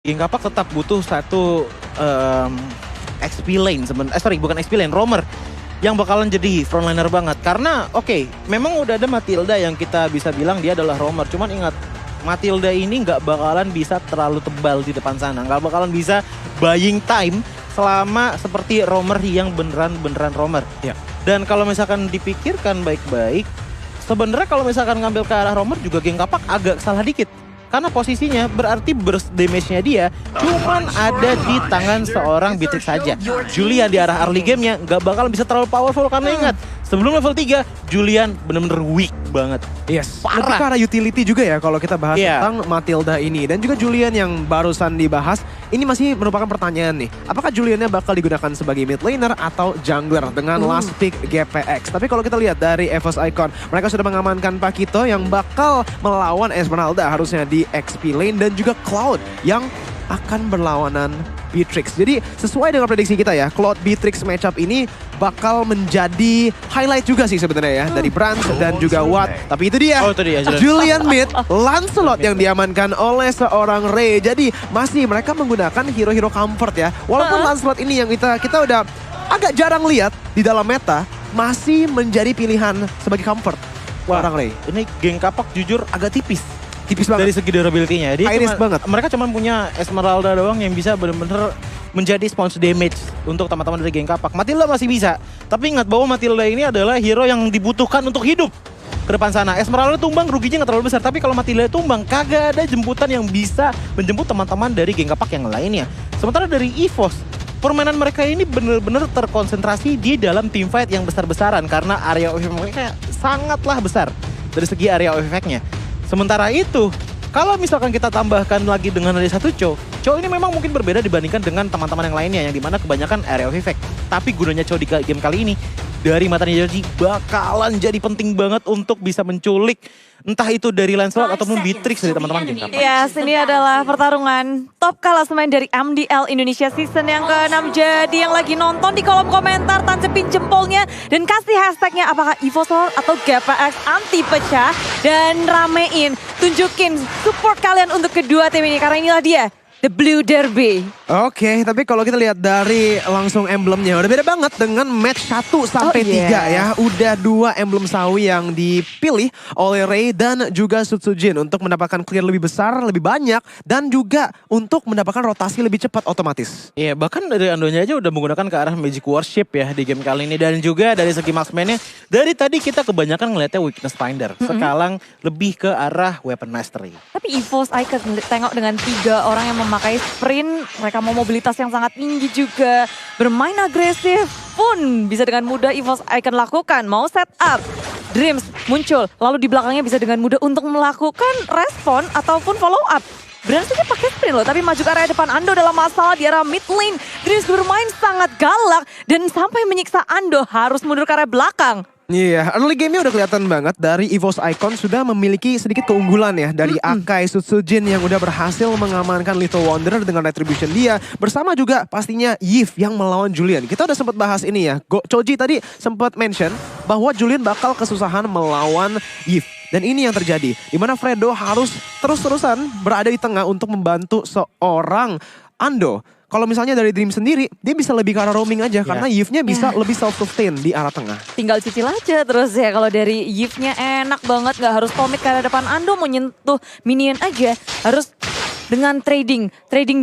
Gengkapak tetap butuh satu XP lane bukan XP lane, roamer yang bakalan jadi frontliner banget. Karena oke, memang udah ada Matilda yang kita bisa bilang dia adalah roamer. Cuman ingat, Matilda ini nggak bakalan bisa terlalu tebal di depan sana. Nggak bakalan bisa buying time selama seperti roamer yang beneran roamer. Ya. Dan kalau misalkan dipikirkan baik-baik, sebenarnya kalau misalkan ngambil ke arah roamer juga Gengkapak agak salah dikit. Karena posisinya berarti burst damage-nya dia cuman ada di tangan seorang Beatrix saja. Julian di arah early game-nya nggak bakal bisa terlalu powerful karena ingat, sebelum level 3 Julian bener-bener weak banget. Yes, Parah. lebih ke arah utility juga ya kalau kita bahas tentang Matilda ini. Dan juga Julian yang barusan dibahas, ini masih merupakan pertanyaan nih. Apakah Juliannya bakal digunakan sebagai mid laner atau jungler dengan last pick GPX? Tapi kalau kita lihat dari EVOS Icon, mereka sudah mengamankan Pakito yang bakal melawan Esmeralda harusnya di XP lane. Dan juga Cloud yang akan berlawanan Beatrix. Jadi sesuai dengan prediksi kita ya, Cloud Beatrix matchup ini bakal menjadi highlight juga sih sebenarnya ya dari Brans dan juga Watt. Tapi itu dia, Julian mid, Lancelot yang diamankan oleh seorang Ray. Jadi masih mereka menggunakan hero-hero comfort ya. Walaupun Lancelot ini yang kita udah agak jarang lihat di dalam meta, masih menjadi pilihan sebagai comfort orang Ray. Ini Gengkapak jujur agak tipis banget dari segi durability-nya. Dia banget. Mereka cuma punya Esmeralda doang yang bisa benar-benar menjadi sponsor damage untuk teman-teman dari Gengkapak. Matilda masih bisa, tapi ingat bahwa Matilda ini adalah hero yang dibutuhkan untuk hidup ke depan sana. Esmeralda tumbang ruginya nggak terlalu besar, tapi kalau Matilda tumbang kagak ada jemputan yang bisa menjemput teman-teman dari Gengkapak yang lainnya. Sementara dari EVOS, permainan mereka ini benar-benar terkonsentrasi di dalam teamfight yang besar-besaran karena area of effect mereka sangatlah besar dari segi area of effect-nya. Sementara itu, kalau misalkan kita tambahkan lagi dengan ada satu Cho ini memang mungkin berbeda dibandingkan dengan teman-teman yang lainnya yang dimana kebanyakan area of effect. Tapi gunanya Cho di game kali ini dari matanya Joji bakalan jadi penting banget untuk bisa menculik entah itu dari Lancelot ataupun Beatrix dari teman-teman Gengkapak. Yes, ini adalah pertarungan top klasemen dari MDL Indonesia season yang ke-6. Jadi yang lagi nonton di kolom komentar tancapin jempolnya dan kasih hashtagnya apakah EVOS atau GPX anti pecah dan ramein, tunjukin support kalian untuk kedua tim ini karena inilah dia The Blue Derby. Oke, tapi kalau kita lihat dari langsung emblemnya udah beda banget dengan match 1 sampai 3 ya. Udah 2 emblem sawi yang dipilih oleh Ray dan juga Sutsujin untuk mendapatkan clear lebih besar, lebih banyak dan juga untuk mendapatkan rotasi lebih cepat otomatis. Iya, bahkan dari Andonya aja udah menggunakan ke arah Magic Worship ya di game kali ini. Dan juga dari segi marksman-nya, dari tadi kita kebanyakan ngeliatnya Weakness Finder. Sekarang lebih ke arah Weapon Mastery. Tapi EVOS Icon tengok dengan 3 orang yang memakai sprint, mereka mau mobilitas yang sangat tinggi juga. Bermain agresif pun bisa dengan mudah EVOS Icon lakukan. Mau set up, Dreams muncul, lalu di belakangnya bisa dengan mudah untuk melakukan respon ataupun follow up. Berarti dia pakai sprint loh, tapi maju ke area depan Ando dalam masalah di arah mid lane. Dreams bermain sangat galak dan sampai menyiksa Ando harus mundur ke arah belakang. Iya, early game-nya udah kelihatan banget dari EVOS Icon sudah memiliki sedikit keunggulan ya dari Akai Sutsujin yang udah berhasil mengamankan Little Wanderer dengan retribution dia bersama juga pastinya Yves yang melawan Julian. Kita udah sempat bahas ini ya. Choji tadi sempat mention bahwa Julian bakal kesusahan melawan Yves. Dan ini yang terjadi, di mana Fredo harus terus-terusan berada di tengah untuk membantu seorang Ando. Kalau misalnya dari Dream sendiri, dia bisa lebih ke arah roaming aja. Karena Yves-nya bisa lebih self-sustain di arah tengah. Tinggal cicil aja terus ya. Kalau dari Yves-nya enak banget. Gak harus komit ke arah depan Ando. Mau nyentuh minion aja. Harus dengan trading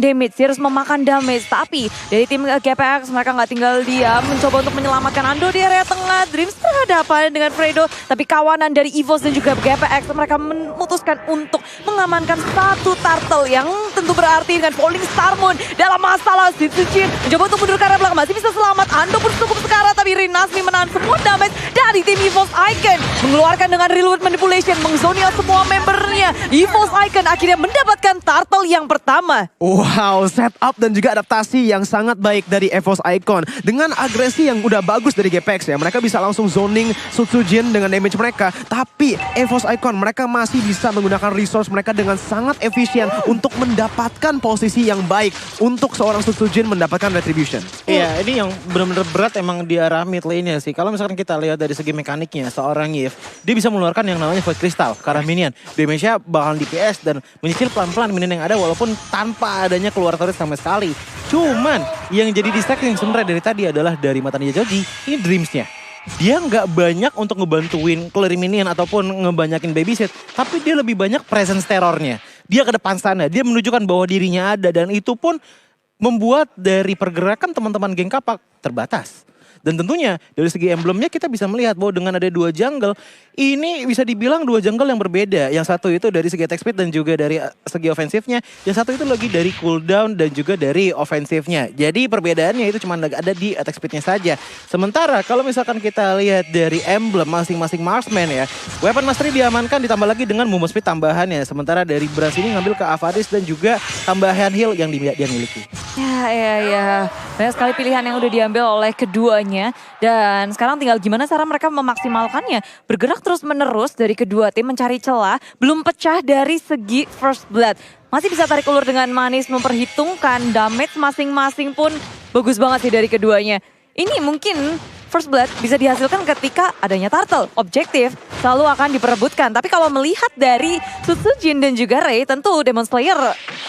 damage. Dia harus memakan damage. Tapi dari tim GPX mereka gak tinggal diam. Mencoba untuk menyelamatkan Ando di area tengah. Dreams berhadapan dengan Fredo. Tapi kawanan dari EVOS dan juga GPX mereka memutuskan untuk mengamankan satu turtle. Yang tentu berarti dengan Falling Star Moon dalam masalah Sutsujin. Mencoba untuk mundur ke arah belakang. Masih bisa selamat. Ando pun cukup sekarang. Tapi Rinasmi menahan semua damage dari tim EVOS Icon. Mengeluarkan dengan Reload Manipulation. Mengzonial semua membernya. EVOS Icon akhirnya mendapatkan turtle yang pertama. Wow, setup dan juga adaptasi yang sangat baik dari EVOS Icon. Dengan agresi yang udah bagus dari GPX ya. Mereka bisa langsung zoning Sutsujin dengan damage mereka. Tapi EVOS Icon mereka masih bisa menggunakan resource mereka dengan sangat efisien untuk mendapatkan posisi yang baik untuk seorang Sutsujin mendapatkan retribution. Iya, ini yang benar-benar berat emang di arah mid lane-nya sih. Kalau misalkan kita lihat dari segi mekaniknya, seorang Yves, dia bisa mengeluarkan yang namanya Void Crystal ke arah minion. Damage-nya bakalan DPS dan menyicil pelan-pelan minion yang ada walaupun tanpa adanya keluar turret sama sekali. Cuman yang jadi distracting sebenarnya dari tadi adalah dari mata Ninja Joji, ini Dreams-nya. Dia nggak banyak untuk ngebantuin clear minion ataupun ngebanyakin babysit, tapi dia lebih banyak presence terornya. Dia ke depan sana, dia menunjukkan bahwa dirinya ada dan itu pun membuat dari pergerakan teman-teman geng kapak terbatas. Dan tentunya dari segi emblemnya kita bisa melihat bahwa dengan ada 2 jungle, ini bisa dibilang 2 jungle yang berbeda. Yang satu itu dari segi attack speed dan juga dari segi ofensifnya. Yang satu itu lagi dari cooldown dan juga dari ofensifnya. Jadi perbedaannya itu cuma ada di attack speednya saja. Sementara kalau misalkan kita lihat dari emblem masing-masing marksman ya, weapon mastery diamankan ditambah lagi dengan movement speed tambahannya. Sementara dari Brans ini ngambil ke Avadis dan juga tambahan heal yang dia miliki. Ya. Banyak sekali pilihan yang udah diambil oleh keduanya. Dan sekarang tinggal gimana cara mereka memaksimalkannya. Bergerak terus menerus dari kedua tim mencari celah. Belum pecah dari segi first blood. Masih bisa tarik ulur dengan manis, memperhitungkan damage masing-masing pun bagus banget sih dari keduanya. Ini mungkin first blood bisa dihasilkan ketika adanya turtle. Objektif selalu akan diperebutkan. Tapi kalau melihat dari Sutsujin dan juga Ray, tentu Demon Slayer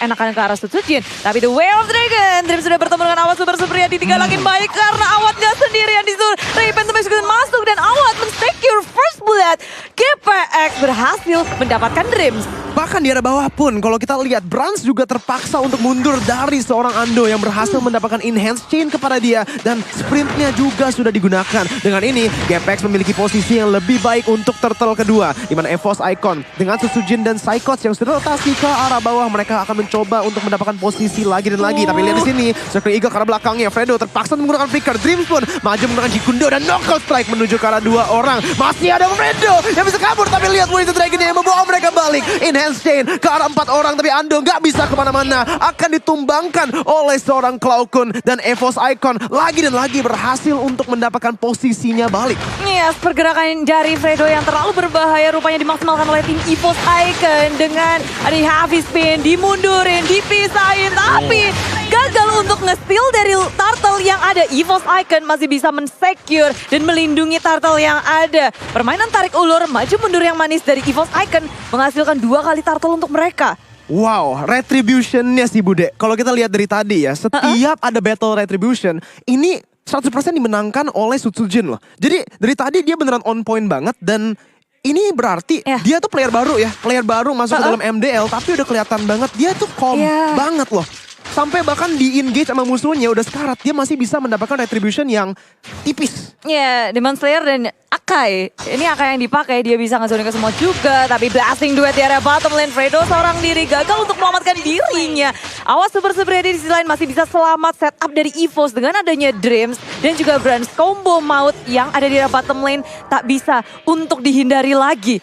enakan ke arah Sutsujin. Tapi The Way of Dragon, Dream sudah bertemu dengan Awat Super Supriya ditinggalkan baik karena Awat gak sendirian di situ. Ray Phantom Execution masuk dan Awat men-secure first blood. GPX berhasil mendapatkan Dreams. Bahkan di arah bawah pun kalau kita lihat Brans juga terpaksa untuk mundur dari seorang Ando yang berhasil mendapatkan enhance chain kepada dia. Dan sprintnya juga sudah digunakan. Dengan ini GPX memiliki posisi yang lebih baik untuk turtle kedua. Di mana EVOS Icon dengan Sutsujin dan Psychots yang sudah rotasi ke arah bawah. Mereka akan mencoba untuk mendapatkan posisi lagi dan lagi. Tapi lihat di sini Circle Eagle ke arah belakangnya. Fredo terpaksa menggunakan flicker. Dreams pun maju menggunakan Jikundo dan Knockout Strike menuju ke arah 2 orang. Masih ada Fredo yang bisa kabur. Tapi lihat Way of Dragon yang membawa mereka balik. Enhance chain ke arah 4 orang. Tapi Ando nggak bisa kemana-mana. Akan ditumbangkan oleh seorang Cloudkun. Dan EVOS Icon lagi dan lagi berhasil untuk mendapatkan posisinya balik. Yes, pergerakan dari Fredo yang terlalu berbahaya rupanya dimaksimalkan oleh tim EVOS Icon dengan ada heavy spin, dimundurin, dipisahin, tapi gagal untuk nge-steal dari turtle yang ada. EVOS Icon masih bisa men-secure dan melindungi turtle yang ada. Permainan tarik ulur, maju mundur yang manis dari EVOS Icon menghasilkan 2 kali turtle untuk mereka. Wow, retribution-nya sih Bude. Kalau kita lihat dari tadi ya, setiap ada battle retribution, ini 100% dimenangkan oleh Sutsujin loh. Jadi dari tadi dia beneran on point banget dan ini berarti dia tuh player baru ya. Player baru masuk ke dalam MDL tapi udah kelihatan banget dia tuh calm banget loh. Sampai bahkan di engage sama musuhnya udah sekarat, dia masih bisa mendapatkan retribution yang tipis. Ya, Demon Slayer dan Akai. Ini Akai yang dipakai, dia bisa ngezoning ke semua juga. Tapi blasting duet di area bottom lane. Fredo seorang diri gagal untuk menyelamatkan dirinya. Awas Super Supriya di sisi lain masih bisa selamat setup dari EVOS dengan adanya Dreams. Dan juga Brans combo maut yang ada di area bottom lane tak bisa untuk dihindari lagi.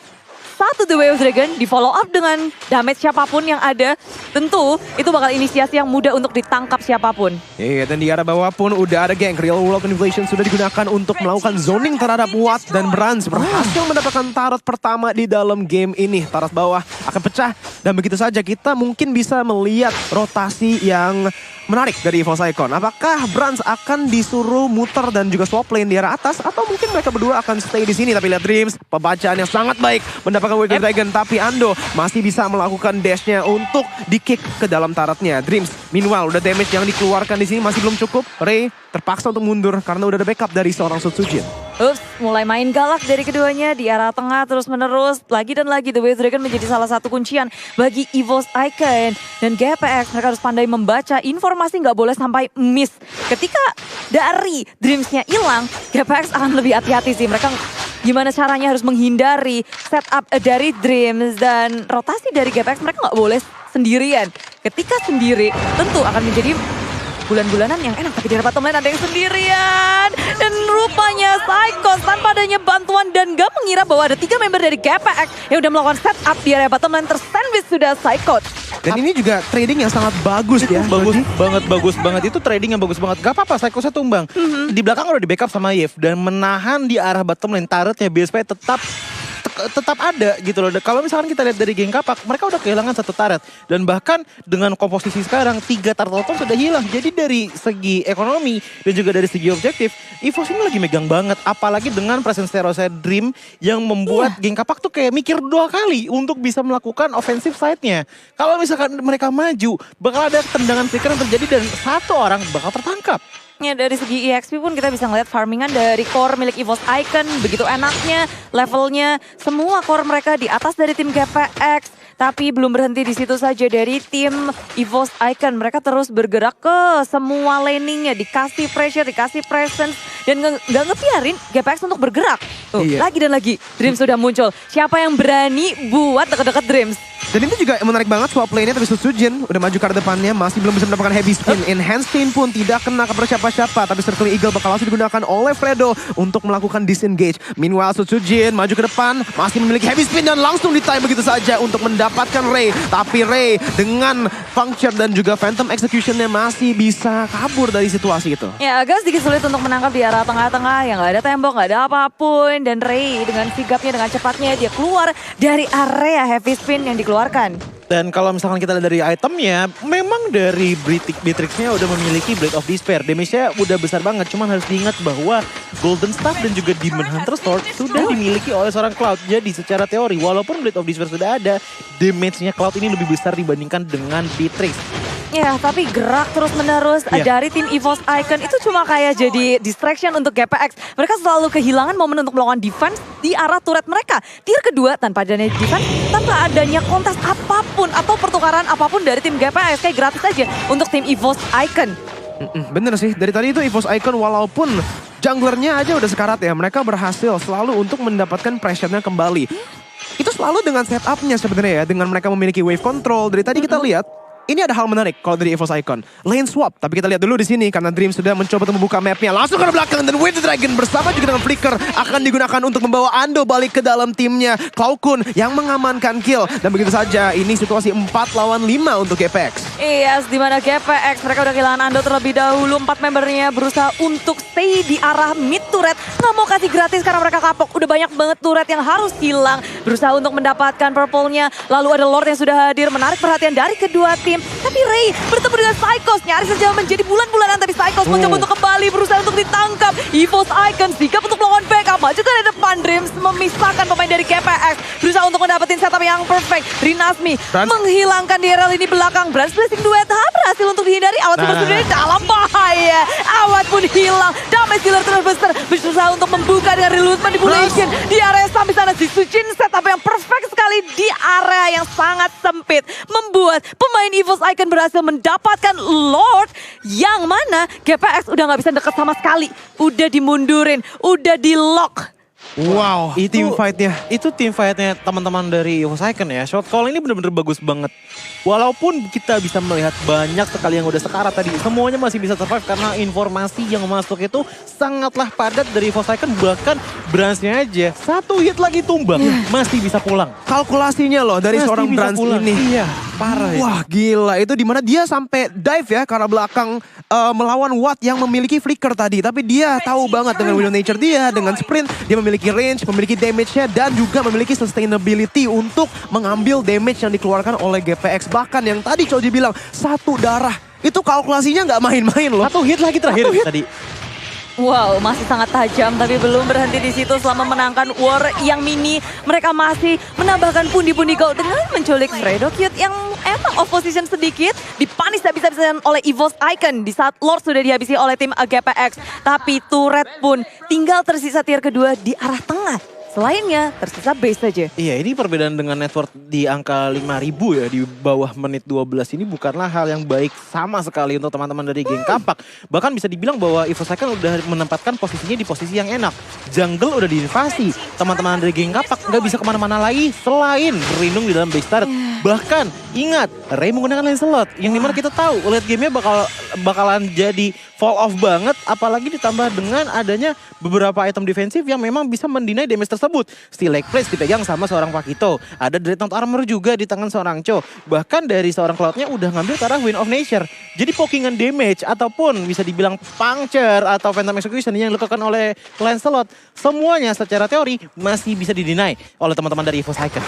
Satu The Way of Dragon di follow up dengan damage siapapun yang ada. Tentu itu bakal inisiasi yang mudah untuk ditangkap siapapun. Iya, dan di arah bawah pun udah ada gank. Real World Manipulation sudah digunakan untuk melakukan zoning terhadap Watt dan Brans. Berhasil mendapatkan tarot pertama di dalam game ini. Tarot bawah akan pecah. Dan begitu saja kita mungkin bisa melihat rotasi yang menarik dari EVOS Icon. Apakah Brans akan disuruh muter dan juga swap lane di arah atas? Atau mungkin mereka berdua akan stay di sini? Tapi lihat Dreams, pembacaan yang sangat baik. Mendapatkan Wicked Dragon. Tapi Ando masih bisa melakukan dashnya untuk di-kick ke dalam tarotnya. Dreams, meanwhile udah damage yang dikeluarkan di sini masih belum cukup. Ray terpaksa untuk mundur karena udah ada backup dari seorang Sutsujin. Ups, mulai main galak dari keduanya di arah tengah terus menerus. Lagi dan lagi The Way of Dragon menjadi salah satu kuncian bagi EVOS Icon. Dan GPX mereka harus pandai membaca informasi, nggak boleh sampai miss. Ketika dari Dreams-nya hilang, GPX akan lebih hati-hati sih. Mereka gimana caranya harus menghindari setup dari Dreams. Dan rotasi dari GPX mereka nggak boleh sendirian. Ketika sendiri tentu akan menjadi bulan-bulanan yang enak, tapi di bottom lane ada yang sendirian. Dan rupanya Psychos tanpa adanya bantuan dan gak mengira bahwa ada 3 member dari GPX yang udah melakukan setup di area bottom lane, tersandwich sudah Psychos. Dan ini juga trading yang sangat bagus ya. Bagus banget. Itu trading yang bagus banget. Gak apa-apa, Psychosnya tumbang. Di belakang udah di backup sama Yev. Dan menahan di arah bottom lane, turretnya BSP tetap tetap ada gitu loh. Kalau misalkan kita lihat dari geng Kapak, mereka udah kehilangan satu turret. Dan bahkan dengan komposisi sekarang 3 turtle sudah hilang. Jadi dari segi ekonomi dan juga dari segi objektif, EVOS ini lagi megang banget. Apalagi dengan presence Terosa Dream yang membuat geng Kapak tuh kayak mikir 2 kali untuk bisa melakukan offensive side-nya. Kalau misalkan mereka maju, bakal ada tendangan flicker yang terjadi dan satu orang bakal tertangkap. Ya, dari segi EXP pun kita bisa ngeliat farmingan dari core milik EVOS Icon. Begitu enaknya, levelnya, semua core mereka di atas dari tim GPX. Tapi belum berhenti di situ saja dari tim EVOS Icon. Mereka terus bergerak ke semua laningnya. Dikasih pressure, dikasih presence. Dan nggak ngebiarin GPX untuk bergerak. Tuh, lagi dan lagi Dreams sudah muncul. Siapa yang berani buat deket-deket Dreams? Dan ini juga menarik banget swap play-nya, tapi Sujin udah maju ke arah depannya, masih belum bisa mendapatkan heavy spin. Enhanced chain pun tidak kena kepada siapa-siapa, tapi Circling Eagle bakal langsung digunakan oleh Fredo untuk melakukan disengage. Meanwhile Sujin maju ke depan, masih memiliki heavy spin dan langsung di-time begitu saja untuk mendapatkan Ray. Tapi Ray dengan Puncture dan juga Phantom Execution-nya masih bisa kabur dari situasi itu. Ya, agak sedikit sulit untuk menangkap di arah tengah-tengah yang nggak ada tembok, nggak ada apapun. Dan Ray dengan sigapnya, dengan cepatnya dia keluar dari area heavy spin yang dikeluarkan. Dan kalau misalkan kita lihat dari itemnya, memang dari Beatrix-nya udah memiliki Blade of Despair. Damage-nya udah besar banget, cuman harus diingat bahwa Golden Staff dan juga Demon Hunter Sword sudah dimiliki oleh seorang Cloud. Jadi secara teori, walaupun Blade of Despair sudah ada, damage-nya Cloud ini lebih besar dibandingkan dengan Beatrix. Ya, tapi gerak terus-menerus dari tim EVOS Icon itu cuma kayak jadi distraction untuk GPX. Mereka selalu kehilangan momen untuk melakukan defense di arah turret mereka. Tier kedua tanpa adanya defense, tanpa adanya kontes apapun atau pertukaran apapun dari tim GPX. Kayak gratis aja untuk tim EVOS Icon. Bener sih, dari tadi itu EVOS Icon walaupun junglernya aja udah sekarat ya, mereka berhasil selalu untuk mendapatkan pressure-nya kembali. Itu selalu dengan setup-nya sebenarnya ya, dengan mereka memiliki wave control. Dari tadi kita lihat, ini ada hal menarik kalau dari EVOS Icon. Lane swap, tapi kita lihat dulu di sini karena Dream sudah mencoba untuk membuka mapnya. Langsung ke belakang dan Wind Dragon bersama juga dengan Flicker akan digunakan untuk membawa Ando balik ke dalam timnya. Cloudkun yang mengamankan kill. Dan begitu saja, ini situasi 4 lawan 5 untuk GPX. Yes, di mana GPX mereka udah kehilangan Ando terlebih dahulu. 4 membernya berusaha untuk stay di arah mid turret. Nggak mau kasih gratis karena mereka kapok. Udah banyak banget turret yang harus hilang. Berusaha untuk mendapatkan purple-nya. Lalu ada Lord yang sudah hadir, menarik perhatian dari kedua tim. Tapi Ray bertemu dengan Psychos, nyaris saja menjadi bulan-bulanan, tapi Psychos mencoba untuk kembali, berusaha untuk ditangkap. EVOS Icon sigap untuk melakukan backup, maju ke depan. Dreams memisahkan pemain dari GPX, berusaha untuk mendapatkan setup yang perfect. Rinasmi menghilangkan di area lini belakang. Brands Blessing Duet berhasil untuk dihindari. Awat super sudah di dalam bahaya. Awat pun hilang. Damage dealer terus besar, berusaha untuk membuka dengan reload manipulation di area sampai sana. Si Sujin setup yang perfect sekali di area yang sangat sempit, membuat pemain EVOS Icon berhasil mendapatkan Lord yang mana GPX udah nggak bisa deket sama sekali. Udah dimundurin, udah di lock. Wow, team fight-nya. Itu team fight-nya teman-teman dari EVOS Icon ya. Shot call ini benar-benar bagus banget. Walaupun kita bisa melihat banyak sekali yang udah sekarat tadi, semuanya masih bisa survive karena informasi yang masuk itu sangatlah padat dari EVOS Icon. Bahkan Brands-nya aja, 1 hit lagi tumbang, masih bisa pulang. Kalkulasinya loh dari Masih seorang bisa Brands pulang. ini. Iya, parah ya. Wah gila, itu dimana dia sampai dive ya ke arah belakang melawan Watt yang memiliki flicker tadi. Tapi dia tahu banget dengan Widow Nature dia, dengan sprint, dia memiliki range, memiliki damage-nya, dan juga memiliki sustainability untuk mengambil damage yang dikeluarkan oleh GPX. Bahkan yang tadi Choji bilang, 1 darah. Itu kalkulasinya nggak main-main loh. 1 hit lagi terakhir tadi. Wow, masih sangat tajam tapi belum berhenti di situ selama menangkan war yang mini. Mereka masih menambahkan pundi-pundi gold dengan menculik Fredo Cute yang emang off position sedikit. Dipanis habis-habisan oleh EVOS Icon di saat Lord sudah dihabisi oleh tim GPX. Tapi turret pun tinggal tersisa tier kedua di arah tengah. Selainnya tersisa base saja. Iya, ini perbedaan dengan network di angka 5.000 ya, di bawah menit 12 ini bukanlah hal yang baik sama sekali untuk teman-teman dari geng Kapak. Bahkan bisa dibilang bahwa EVOS Icon udah menempatkan posisinya di posisi yang enak. Jungle udah diinvasi, teman-teman dari geng Kapak nggak bisa kemana-mana lagi selain berlindung di dalam base turret. Bahkan ingat, Ray menggunakan Lancelot yang dimana kita tahu late game-nya bakalan jadi fall off banget, apalagi ditambah dengan adanya beberapa item defensif yang memang bisa mendinai damage tersebut. Steel Leg Plate dipegang sama seorang Pakito, ada Dreadnought Armor juga di tangan seorang Cho, bahkan dari seorang Cloud-nya udah ngambil ke arah Wind of Nature. Jadi pokingan damage ataupun bisa dibilang puncture atau Phantom Execution yang dilakukan oleh Lancelot, semuanya secara teori masih bisa didinai oleh teman-teman dari EVOS Icon.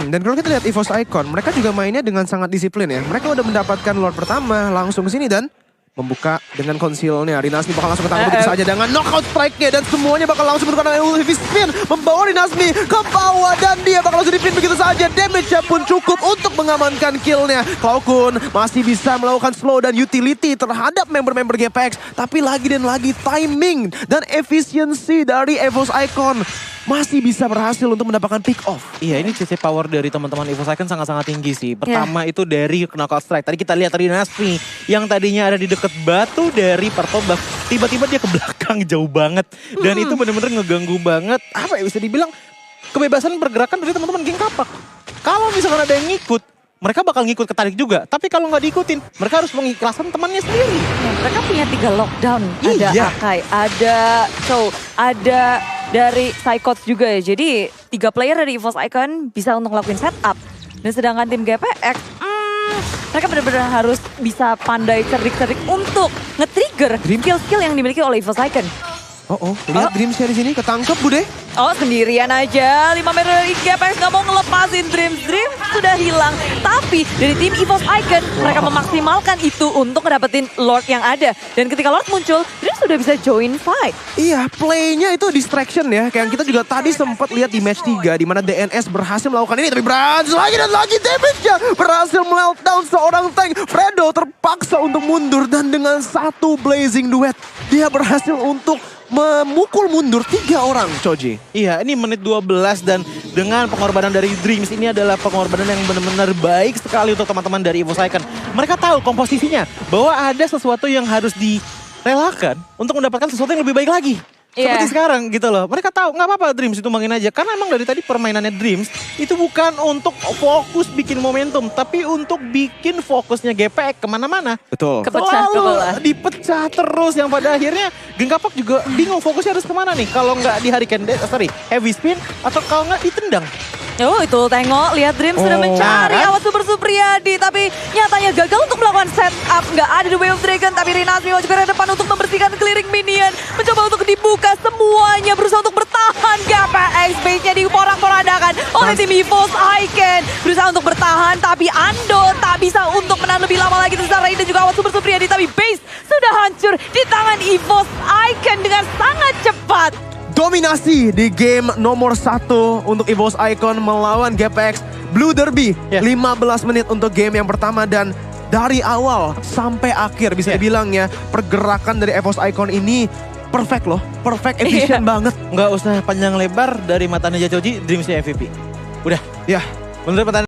Dan kalau kita lihat EVOS Icon, mereka juga mainnya dengan sangat disiplin ya. Mereka udah mendapatkan Lord pertama langsung ke sini dan membuka dengan konsilnya. Rinasmi bakal langsung ketangkep begitu saja dengan knockout strike-nya. Dan semuanya bakal langsung bertukar dengan heavy spin. Membawa Rinasmi ke bawah dan dia bakal langsung dipin begitu saja. Damage-nya pun cukup untuk mengamankan kill-nya. Cloud masih bisa melakukan slow dan utility terhadap member-member GPX. Tapi lagi dan lagi timing dan efisiensi dari EVOS Icon masih bisa berhasil untuk mendapatkan pick off. Iya, ini CC power dari teman-teman EVOS Icon sangat-sangat tinggi sih. Pertama itu dari knockout strike. Tadi kita lihat Rinasmi yang tadinya ada di dekat batu dari Purple Buff, tiba-tiba dia ke belakang jauh banget. Dan itu benar-benar ngeganggu banget. Apa ya bisa dibilang kebebasan pergerakan dari teman-teman geng Kapak. Kalau misalkan ada yang ngikut, mereka bakal ngikut ketarik juga. Tapi kalau nggak diikutin, mereka harus mengikhlaskan temannya sendiri. Ya, mereka punya 3 lockdown. Ada Iya. Akai, ada Cho, ada dari Psychots juga ya. Jadi 3 player dari EVOS Icon bisa untuk ngelakuin setup. Dan sedangkan tim GPX, mereka benar-benar harus bisa pandai cerdik-cerdik untuk nge-trigger skill-skill yang dimiliki oleh EVOS Icon. Lihat Dreams-nya di sini ketangkep Bude. Oh, sendirian aja. 5 meter dari GPX nggak mau ngelepasin Dreams. Dreams sudah hilang. Tapi dari tim EVOS Icon, mereka memaksimalkan itu untuk ngedapetin Lord yang ada. Dan ketika Lord muncul, Dreams sudah bisa join fight. Iya, playnya itu distraction ya. Kayak yang kita juga tadi sempat lihat di match 3 di mana DNS berhasil melakukan ini. Tapi berhasil lagi dan lagi damage-nya. Berhasil meltdown seorang tank. Fredo terpaksa untuk mundur dan dengan satu blazing duet. Dia berhasil untuk memukul mundur 3 orang, Choji. Iya, ini menit 12 dan dengan pengorbanan dari Dreams ini adalah pengorbanan yang benar-benar baik sekali untuk teman-teman dari EVOS Icon. Mereka tahu komposisinya bahwa ada sesuatu yang harus direlakan untuk mendapatkan sesuatu yang lebih baik lagi. Seperti sekarang gitu loh. Mereka tahu nggak apa-apa Dreams itu main aja. Karena emang dari tadi permainannya Dreams itu bukan untuk fokus bikin momentum. Tapi untuk bikin fokusnya GPX kemana-mana. Betul. Selalu dipecah terus yang pada akhirnya geng Kapak juga bingung fokusnya harus kemana nih. Kalau nggak di heavy spin atau kalau nggak ditendang. Oh itu tengok, lihat Dreams sudah mencari Awas Super Supriyadi. Tapi nyatanya gagal untuk melakukan setup. Nggak ada The Way of Dragon. Tapi Rinasmi maju ke depan untuk membersihkan clearing minion. Mencoba untuk dibuka semuanya. Berusaha untuk bertahan. GPX base-nya diporak-porandakan oleh tim EVOS Icon. Berusaha untuk bertahan. Tapi Ando tak bisa untuk menahan lebih lama lagi. Tersisa Rai dan juga Awas Super Supriyadi. Tapi base sudah hancur di tangan EVOS Icon dengan sangat cepat. Dominasi di game nomor 1 untuk EVOS Icon melawan GPX Blue Derby. 15 menit untuk game yang pertama dan dari awal sampai akhir bisa dibilang ya pergerakan dari EVOS Icon ini perfect loh. Perfect, efisien banget. Nggak usah panjang lebar dari mata Ninja Choji, Dreams MVP. Udah. Ya. Menurut pertanyaan